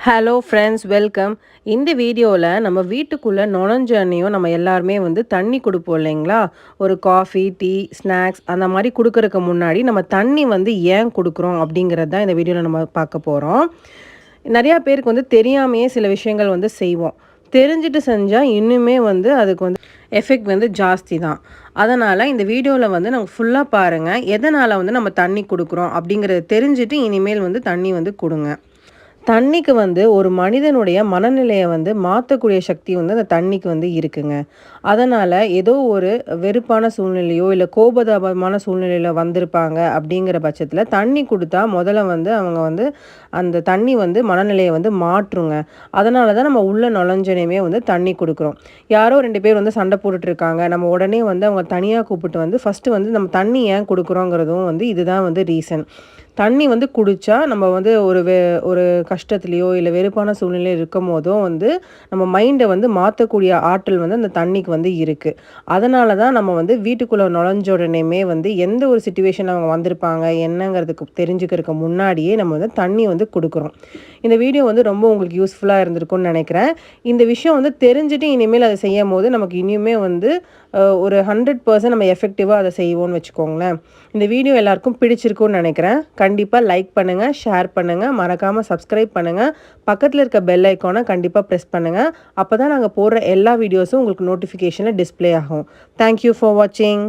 Hello friends, welcome. இந்த வீடியோவில் நம்ம வீட்டுக்குள்ளே நுழைஞ்சோன்னையும் நம்ம எல்லாருமே வந்து தண்ணி கொடுப்போம் இல்லைங்களா? ஒரு காஃபி, டீ, ஸ்நாக்ஸ் அந்த மாதிரி கொடுக்கறதுக்கு முன்னாடி நம்ம தண்ணி வந்து ஏன் கொடுக்குறோம் அப்படிங்கிறது தான் இந்த வீடியோவில் நம்ம பார்க்க போகிறோம். நிறையா பேருக்கு வந்து தெரியாமையே சில விஷயங்கள் வந்து செய்வோம். தெரிஞ்சுட்டு செஞ்சால் இன்னுமே வந்து அதுக்கு வந்து எஃபெக்ட் வந்து ஜாஸ்தி தான். அதனால் இந்த வீடியோவில் வந்து நம்ம ஃபுல்லாக பாருங்கள். எதனால் வந்து நம்ம தண்ணி கொடுக்குறோம் அப்படிங்கிறத தெரிஞ்சுட்டு இனிமேல் வந்து தண்ணி வந்து கொடுங்க. தண்ணிக்கு வந்து ஒரு மனிதனுடைய மனநிலையை வந்து மாற்றக்கூடிய சக்தி வந்து அந்த தண்ணிக்கு வந்து இருக்குங்க. அதனால் ஏதோ ஒரு வெறுப்பான சூழ்நிலையோ இல்லை கோபதாபமான சூழ்நிலையில் வந்திருப்பாங்க அப்படிங்கிற பட்சத்தில் தண்ணி கொடுத்தா முதல்ல வந்து அவங்க வந்து அந்த தண்ணி வந்து மனநிலையை வந்து மாற்றுங்க. அதனால தான் நம்ம உள்ள நுழைஞ்சனையுமே வந்து தண்ணி கொடுக்குறோம். யாரோ 2 பேர் வந்து சண்டை போட்டுட்டு இருக்காங்க, நம்ம உடனே வந்து அவங்க தனியாக கூப்பிட்டு வந்து ஃபஸ்ட்டு வந்து நம்ம தண்ணி ஏன் கொடுக்குறோங்கிறதும் வந்து இதுதான் வந்து ரீசன். தண்ணி வந்து குடித்தா நம்ம வந்து ஒரு கஷ்டத்துலேயோ இல்லை வெறுப்பான சூழ்நிலையில் இருக்கும் போதோ வந்து நம்ம மைண்டை வந்து மாற்றக்கூடிய ஆற்றல் வந்து அந்த தண்ணிக்கு வந்து இருக்குது. அதனால தான் நம்ம வந்து வீட்டுக்குள்ளே நுழைஞ்ச உடனேயுமே வந்து எந்த ஒரு சுச்சுவேஷன் அவங்க வந்திருப்பாங்க என்னங்கிறதுக்கு தெரிஞ்சுக்கிறதுக்கு முன்னாடியே நம்ம வந்து தண்ணி வந்து கொடுக்குறோம். இந்த வீடியோ வந்து ரொம்ப உங்களுக்கு யூஸ்ஃபுல்லாக இருந்திருக்கும்னு நினைக்கிறேன். இந்த விஷயம் வந்து தெரிஞ்சுட்டு இனிமேல் அதை செய்யும் போது நமக்கு இனியுமே வந்து ஒரு 100% நம்ம எஃபெக்டிவாக அதை செய்வோம்னு வச்சுக்கோங்களேன். இந்த வீடியோ எல்லாருக்கும் பிடிச்சிருக்கும்னு நினைக்கிறேன். கண்டிப்பாக லைக் பண்ணுங்கள், ஷேர் பண்ணுங்கள், மறக்காமல் சப்ஸ்கிரைப் பண்ணுங்கள். பக்கத்தில் இருக்க பெல் ஐக்கானை கண்டிப்பாக ப்ரெஸ் பண்ணுங்கள். அப்போ தான் நாங்கள் போடுற எல்லா வீடியோஸும் உங்களுக்கு நோட்டிஃபிகேஷனில் டிஸ்ப்ளே ஆகும். தேங்க்யூ ஃபார் வாட்சிங்.